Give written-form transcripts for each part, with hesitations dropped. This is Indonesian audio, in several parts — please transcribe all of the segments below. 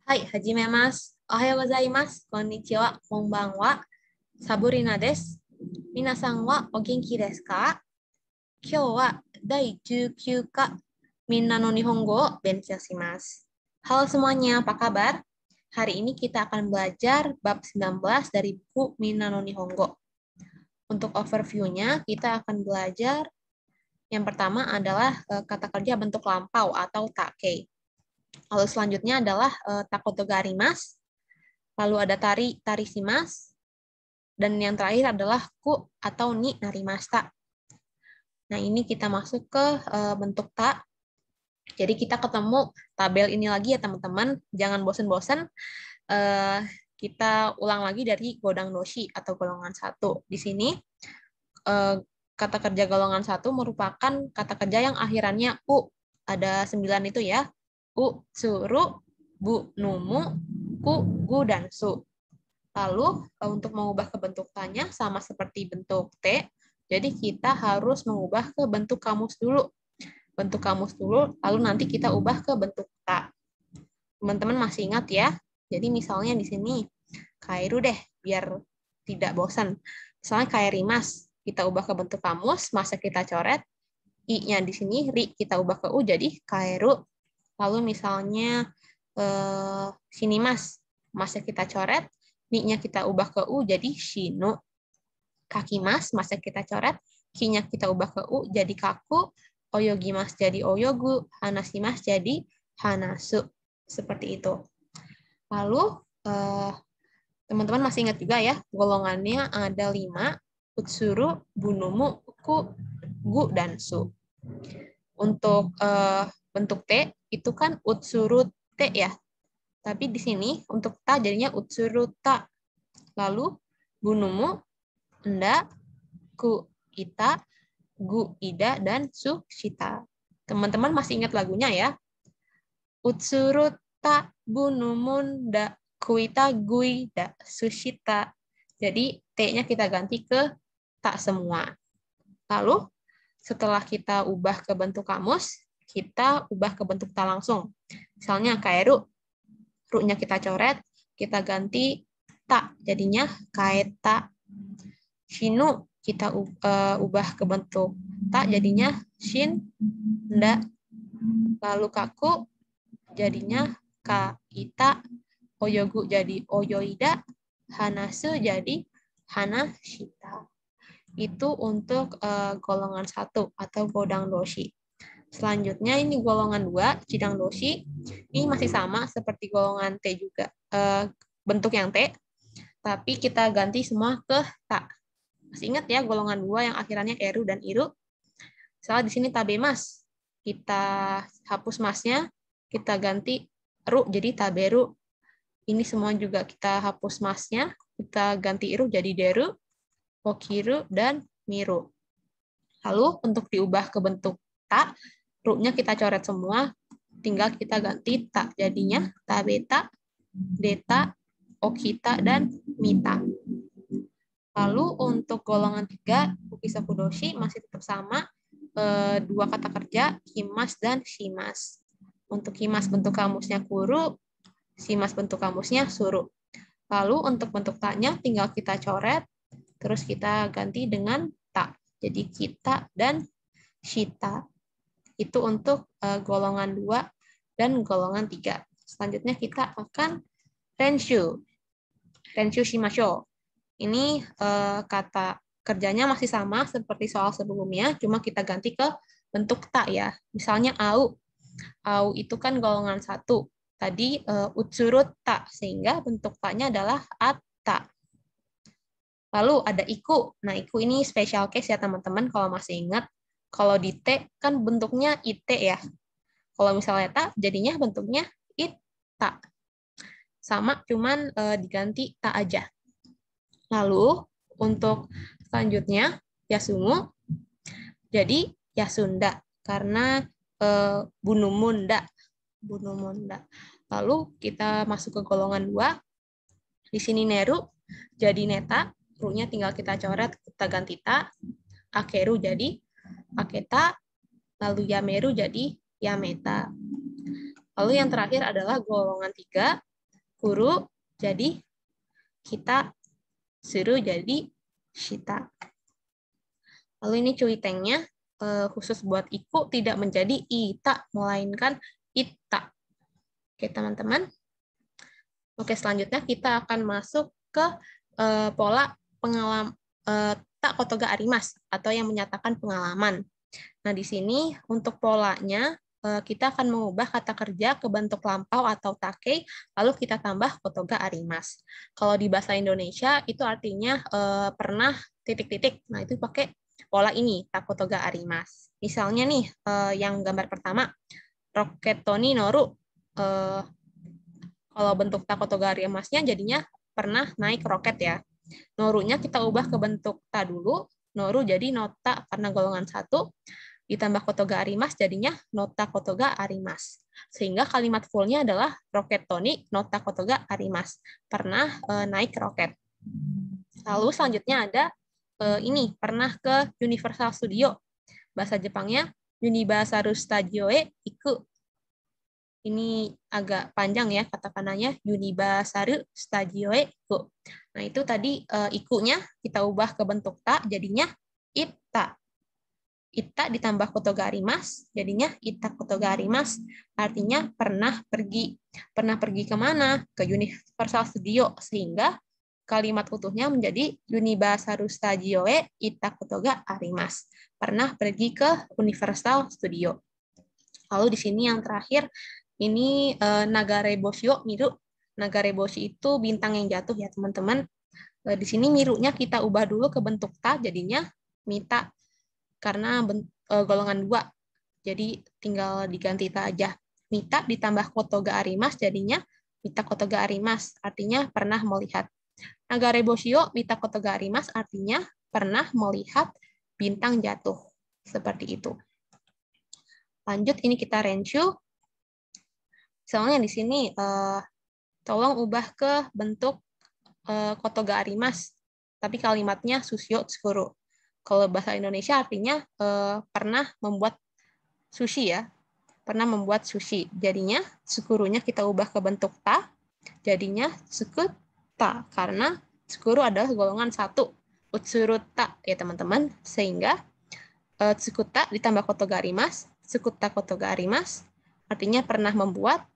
はい、はじめます。おはようございます。こんにちは。こんばんは。サブリナです。皆さんはお元気ですか？今日は第19課みんなの日本語を勉強します。Halo semuanya, apa kabar? Hari ini kita akan belajar bab 19 dari buku Minna no Nihongo. Untuk overview-nya, kita akan belajar yang pertama adalah kata kerja bentuk lampau atau take. Lalu selanjutnya adalah takoto garimas. Lalu ada tarisimas, dan yang terakhir adalah ku atau ni narimashita. Nah, ini kita masuk ke bentuk ta. Jadi kita ketemu tabel ini lagi ya teman-teman. Jangan bosan-bosan. Kita ulang lagi dari godang doshi atau golongan 1. Di sini kata kerja golongan 1 merupakan kata kerja yang akhirannya u. Ada 9 itu ya. U, suru, bu, numu, ku, gu, dan su. Lalu untuk mengubah ke bentuk tanya sama seperti bentuk T, jadi kita harus mengubah ke bentuk kamus dulu. Bentuk kamus dulu, lalu nanti kita ubah ke bentuk ta. Teman-teman masih ingat ya? Jadi misalnya di sini, kairu deh, biar tidak bosan. Misalnya kairimas, kita ubah ke bentuk kamus, masa kita coret, i-nya di sini, ri, kita ubah ke u, jadi kairu. Lalu misalnya sini mas, masa kita coret, ni-nya kita ubah ke u jadi shinu. Kakimas, masa kita coret, ki-nya kita ubah ke u jadi kaku, oyogimas jadi oyogu, hanasimas jadi hanasu. Seperti itu. Lalu teman-teman masih ingat juga ya, golongannya ada 5, utsuru, bunumu, ku, gu, dan su. Untuk bentuk T itu kan utsuru T ya. Tapi di sini untuk ta jadinya utsuru ta. Lalu bunumu, enda, ku, ita, gu, ida, dan su, shita. Teman-teman masih ingat lagunya ya? Utsuru ta, bunumu, nda, ku, ita, gu, ida, su, shita. Jadi T-nya kita ganti ke ta semua. Lalu setelah kita ubah ke bentuk kamus, kita ubah ke bentuk ta langsung. Misalnya kairu, ru-nya kita coret, kita ganti ta, jadinya kaeta. Shinu, kita ubah ke bentuk ta, jadinya shin, nda. Lalu kaku, jadinya kaita. Oyogu jadi oyoida. Hanasu jadi hanashita. Itu untuk golongan 1 atau godang doshi. Selanjutnya ini golongan 2, cidang doshi. Ini masih sama seperti golongan T juga. Bentuk yang T, tapi kita ganti semua ke ta. Masih ingat ya golongan 2 yang akhirannya eru dan iru? Misalnya di sini tabemas. Kita hapus masnya, kita ganti ru jadi taberu. Ini semua juga kita hapus masnya, kita ganti iru jadi deru, okiru, dan miru. Lalu untuk diubah ke bentuk ta, ru-nya kita coret semua, tinggal kita ganti ta. Jadinya tabeta, deta, okita, dan mita. Lalu untuk golongan 3, ukisaku doshi masih tetap sama, 2 kata kerja, kimas dan shimas. Untuk kimas bentuk kamusnya kuru, shimas bentuk kamusnya suru. Lalu untuk bentuk ta-nya tinggal kita coret, terus kita ganti dengan ta. Jadi kita dan shita. Itu untuk golongan 2 dan golongan 3. Selanjutnya kita akan renshu. Renshu shimashou. Ini kata kerjanya masih sama seperti soal sebelumnya, cuma kita ganti ke bentuk ta ya. Misalnya au. Au itu kan golongan 1. Tadi utsurut ta, sehingga bentuk ta-nya adalah atta. Lalu ada iku. Nah, iku ini special case ya teman-teman kalau masih ingat. Kalau di T kan bentuknya IT ya. Kalau misalnya ta, jadinya bentuknya ita. Sama, cuman diganti ta aja. Lalu untuk selanjutnya yasumu. Jadi yasunda karena bunumunda. Bunumunda. Lalu kita masuk ke golongan 2. Di sini neru jadi neta, ru-nya tinggal kita coret, kita ganti ta. Akeru jadi aketa, lalu yameru jadi yameta. Lalu yang terakhir adalah golongan 3, uru jadi kita, suru jadi shita. Lalu ini cuitengnya khusus buat iku tidak menjadi ita, melainkan ita. Oke, teman-teman. Oke, selanjutnya kita akan masuk ke pola pengalaman tak kotoga arimas atau yang menyatakan pengalaman. Nah, di sini untuk polanya kita akan mengubah kata kerja ke bentuk lampau atau take, lalu kita tambah kotoga arimas. Kalau di bahasa Indonesia itu artinya pernah titik-titik. Nah, itu pakai pola ini, tak kotoga arimas. Misalnya nih, yang gambar pertama, roketoni noru. Kalau bentuk tak kotoga arimasnya jadinya pernah naik roket ya. Norunya kita ubah ke bentuk ta dulu, noru jadi nota karena golongan 1, ditambah kotoga arimas jadinya nota kotoga arimas. Sehingga kalimat fullnya adalah roketoni nota kotoga arimas. Pernah naik roket. Lalu selanjutnya ada ini, pernah ke Universal Studio. Bahasa Jepangnya Unibasaru Stadioe iku. Ini agak panjang ya katakanannya, Unibasaru Stadioe iku. Nah, itu tadi ikunya kita ubah ke bentuk ta, jadinya ita. Ita ditambah kotoga arimas, jadinya ita kotoga arimas. Artinya pernah pergi. Pernah pergi kemana? Ke Universal Studio. Sehingga kalimat utuhnya menjadi Unibasaru Stadioe ita kotoga arimas. Pernah pergi ke Universal Studio. Lalu di sini yang terakhir, ini Nagare Boshio miru. Nagare Boshi itu bintang yang jatuh ya teman-teman. Di sini mirunya kita ubah dulu ke bentuk ta, jadinya mita. Karena golongan 2. Jadi tinggal diganti ta aja. Mita ditambah kotoga arimas, jadinya mita kotoga arimas. Artinya pernah melihat. Nagare Boshio mita kotoga arimas artinya pernah melihat bintang jatuh. Seperti itu. Lanjut, ini kita renshu. Misalnya di sini, tolong ubah ke bentuk kotoga arimas, tapi kalimatnya sushio tsukuru. Kalau bahasa Indonesia artinya pernah membuat sushi ya, pernah membuat sushi. Jadinya tsukurunya kita ubah ke bentuk ta, jadinya tsukuta, karena tsukuru adalah golongan 1, utsuruta ya teman-teman, sehingga tsukuta ditambah kotoga arimas, tsukuta kotoga arimas, artinya pernah membuat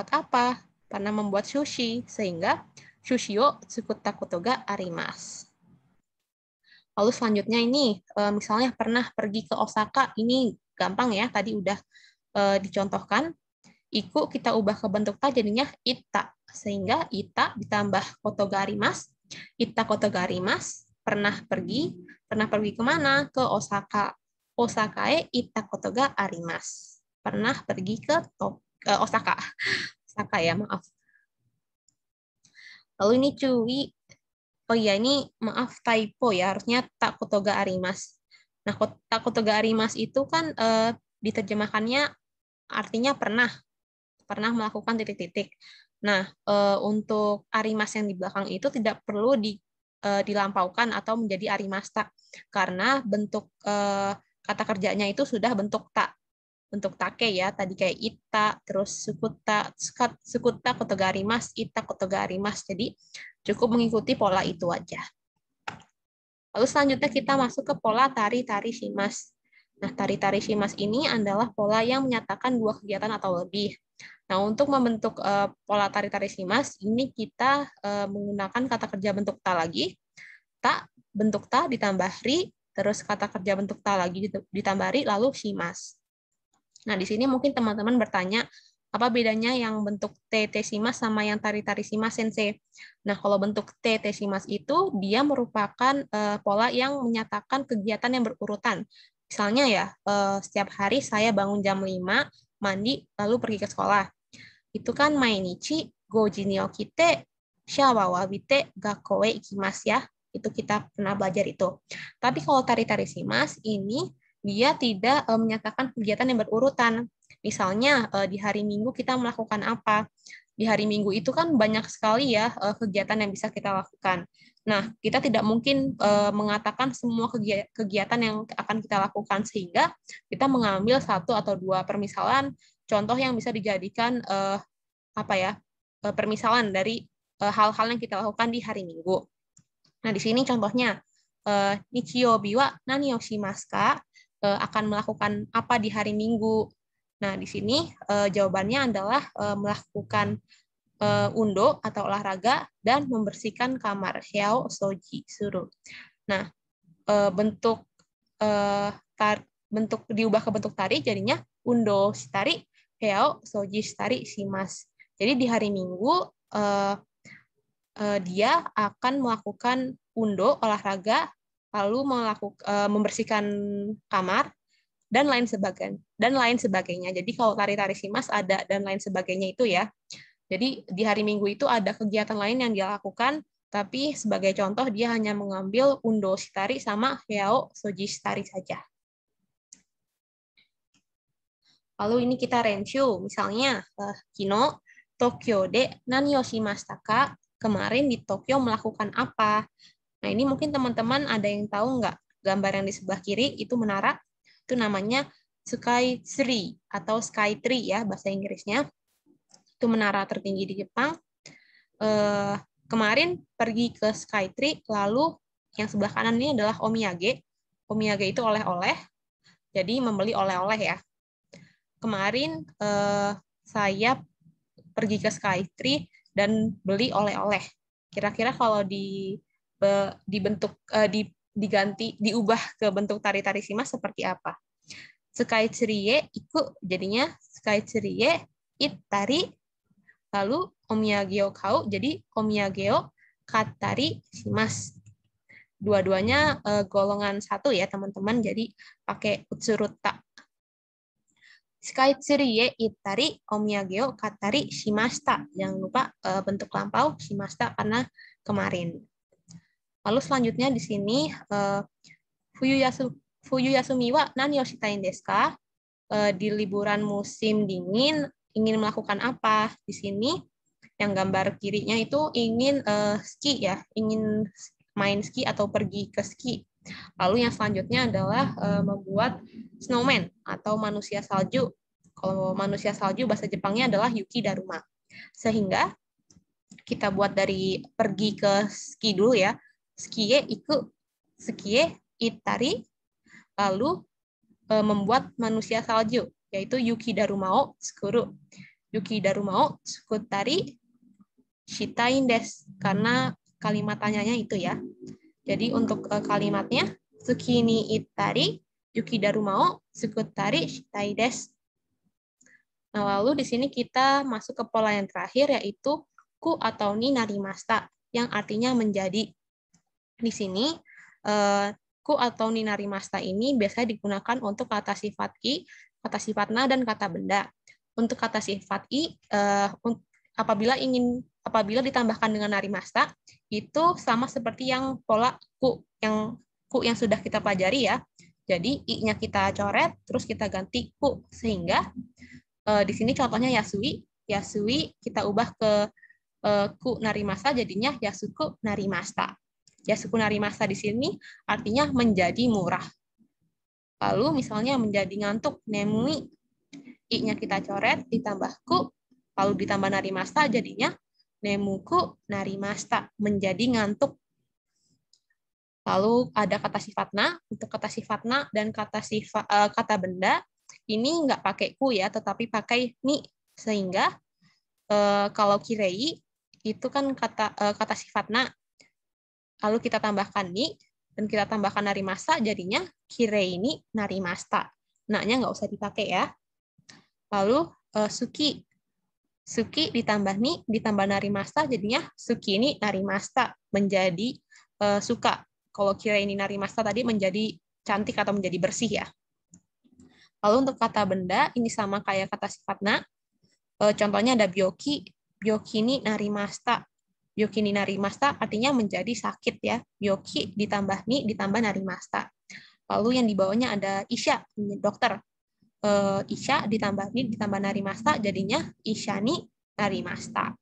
apa? Pernah membuat sushi, sehingga sushio tsukuta kotoga arimas. Lalu selanjutnya ini, misalnya pernah pergi ke Osaka, ini gampang ya, tadi udah dicontohkan. Iku kita ubah ke bentuk ta, jadinya ita, sehingga ita ditambah kotoga arimas, ita kotoga arimas, pernah pergi kemana? Ke Osaka. Osakae ita kotoga arimas. Pernah pergi ke Osaka. Osaka ya, maaf. Lalu ini cui. Oh iya, ini maaf typo ya, harusnya tak kotoga arimas. Nah, tak kotoga arimas itu kan diterjemahkannya artinya pernah melakukan titik-titik. Nah, untuk arimas yang di belakang itu tidak perlu dilampaukan atau menjadi arimasta, karena bentuk kata kerjanya itu sudah bentuk tak. Bentuk take ya, tadi kayak ita, terus sukuta kotoga arimas, ita kotoga arimas. Jadi cukup mengikuti pola itu aja. Lalu selanjutnya kita masuk ke pola tari-tari shimas. Nah, tari-tari shimas ini adalah pola yang menyatakan 2 kegiatan atau lebih. Nah, untuk membentuk pola tari-tari shimas, ini kita menggunakan kata kerja bentuk ta lagi. Ta, bentuk ta ditambah ri, terus kata kerja bentuk ta lagi ditambah ri, lalu shimas. Nah, di sini mungkin teman-teman bertanya, apa bedanya yang bentuk TT Shimas sama yang tari-tari Shimas Sensei? Nah, kalau bentuk TT Shimas itu, dia merupakan pola yang menyatakan kegiatan yang berurutan. Misalnya ya, setiap hari saya bangun jam 5, mandi, lalu pergi ke sekolah. Itu kan mainichi goji ni okite, shawa wa wabite, gakko e ikimasu ya. Itu kita pernah belajar itu. Tapi kalau tari-tari Shimas, ini dia tidak menyatakan kegiatan yang berurutan. Misalnya di hari Minggu kita melakukan apa? Di hari Minggu itu kan banyak sekali ya kegiatan yang bisa kita lakukan. Nah, kita tidak mungkin mengatakan semua kegiatan yang akan kita lakukan, sehingga kita mengambil 1 atau 2 permisalan contoh yang bisa dijadikan permisalan dari hal-hal yang kita lakukan di hari Minggu. Nah, di sini contohnya, Nichiyobi wa nani o shimasu ka? Akan melakukan apa di hari Minggu. Nah, di sini jawabannya adalah melakukan undo atau olahraga dan membersihkan kamar. Heao soji suru. Nah, bentuk diubah ke bentuk tari jadinya undo shitari, heao soji shitari shimasu. Jadi di hari Minggu dia akan melakukan undo olahraga, lalu membersihkan kamar dan lain sebagainya. Jadi kalau tari-tari shimas ada dan lain sebagainya itu ya. Jadi di hari Minggu itu ada kegiatan lain yang dia lakukan, tapi sebagai contoh dia hanya mengambil undo shitari sama heao soji shitari saja. Lalu ini kita renshu, misalnya kino Tokyo de nani o shimashita ka? Kemarin di Tokyo melakukan apa? Nah, ini mungkin teman-teman ada yang tahu nggak? Gambar yang di sebelah kiri itu menara, itu namanya Sky Tree atau Sky Tree ya bahasa Inggrisnya. Itu menara tertinggi di Jepang. Kemarin pergi ke Sky Tree, lalu yang sebelah kanan ini adalah omiyage. Omiyage itu oleh-oleh, jadi membeli oleh-oleh ya. Kemarin saya pergi ke Sky Tree dan beli oleh-oleh. Kira-kira kalau diubah ke bentuk tari-tari shimas seperti apa? Sky Tree ikut jadinya Sky Tree ittari, lalu omiyage o kau jadi omiyage o kattari shimasu. Dua-duanya golongan satu ya teman-teman, jadi pakai utsuruta. Sky Tree ittari omiyage o kattari shimashita. Jangan lupa bentuk lampau shimashita karena kemarin. Lalu selanjutnya di sini Fuyu yasumi wa nani o shitain desu ka? Di liburan musim dingin ingin melakukan apa? Di sini yang gambar kirinya itu ingin ski ya, ingin main ski atau pergi ke ski. Lalu yang selanjutnya adalah membuat snowman atau manusia salju. Kalau manusia salju bahasa Jepangnya adalah yuki daruma. Sehingga kita buat dari pergi ke ski dulu ya. Skie ittari, lalu membuat manusia salju, yaitu yuki daruma o tsukuru. Yuki daruma o tsukutari shitain desu, karena kalimat tanyanya itu ya. Jadi untuk kalimatnya tsuki ni ittari yuki daruma o tsukutari shitai desu. Nah, lalu di sini kita masuk ke pola yang terakhir, yaitu ku atau ni narimashita, yang artinya menjadi. Di sini ku atau ni narimashita ini biasanya digunakan untuk kata sifat i, kata sifat na, dan kata benda. Untuk kata sifat i, apabila ditambahkan dengan narimashita, itu sama seperti yang pola ku yang sudah kita pelajari ya. Jadi i-nya kita coret, terus kita ganti ku, sehingga di sini contohnya yasui kita ubah ke ku narimashita jadinya yasuku narimashita. Yasuku narimashita di sini artinya menjadi murah. Lalu misalnya menjadi ngantuk, nemui, i-nya kita coret ditambah ku, lalu ditambah narimashita jadinya nemuku narimashita, menjadi ngantuk. Lalu ada kata sifat na. Untuk kata sifat na dan kata benda ini nggak pakai ku ya, tetapi pakai ni, sehingga kalau kirei itu kan kata sifat na, lalu kita tambahkan ni dan kita tambahkan narimashita jadinya kirei ni narimashita. Na-nya nggak usah dipakai ya. Lalu suki ditambah ni ditambah narimashita jadinya suki ni narimashita, menjadi suka. Kalau kirei ni narimashita tadi menjadi cantik atau menjadi bersih ya. Lalu untuk kata benda, ini sama kayak kata sifat na. Contohnya ada byoki ni narimashita. Byoki ni narimashita artinya menjadi sakit ya. Byoki ditambah ni ditambah narimashita. Lalu yang di bawahnya ada isya, dokter. Isya ditambah ni ditambah narimashita jadinya isya ni narimashita.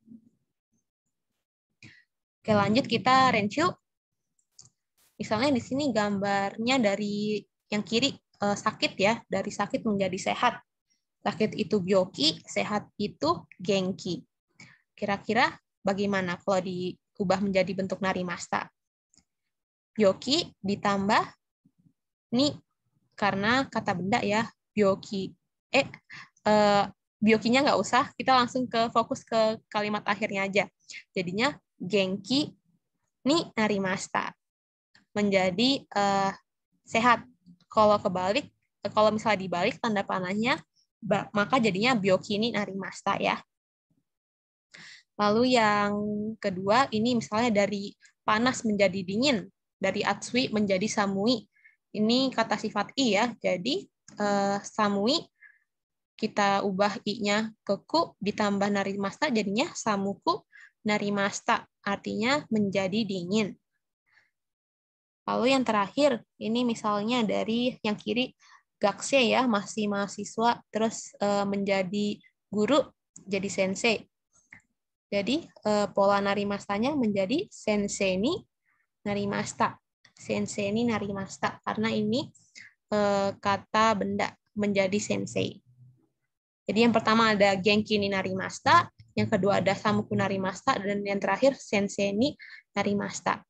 Oke, lanjut kita renshu. Misalnya di sini gambarnya dari yang kiri sakit ya, dari sakit menjadi sehat. Sakit itu byoki, sehat itu genki. Kira-kira bagaimana kalau diubah menjadi bentuk narimasta? Byoki ditambah ni karena kata benda ya, byoki. Byokinya nggak usah, kita langsung fokus ke kalimat akhirnya aja. Jadinya genki ni narimasta. Menjadi sehat. Kalau misalnya dibalik tanda panahnya, maka jadinya byoki ni narimasta ya. Lalu yang kedua, ini misalnya dari panas menjadi dingin, dari atsui menjadi samui. Ini kata sifat i ya, jadi samui kita ubah i-nya ke ku ditambah narimasta jadinya samuku narimasta, artinya menjadi dingin. Lalu yang terakhir, ini misalnya dari yang kiri gakse ya, masih mahasiswa, terus menjadi guru, jadi sensei. Jadi pola narimastanya menjadi sensei ni narimasta. Sensei ni narimasta, karena ini kata benda menjadi sensei. Jadi yang pertama ada genki ni narimasta, yang kedua ada samuku narimasta, dan yang terakhir sensei ni narimasta.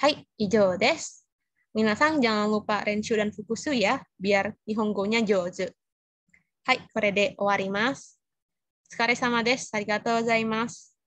Hai, ijou desu. Minasan jangan lupa renshu dan fukusu ya, biar nihongo-nya jouzu. Hai, kore de owarimasu. お疲れ様です。ありがとうございます。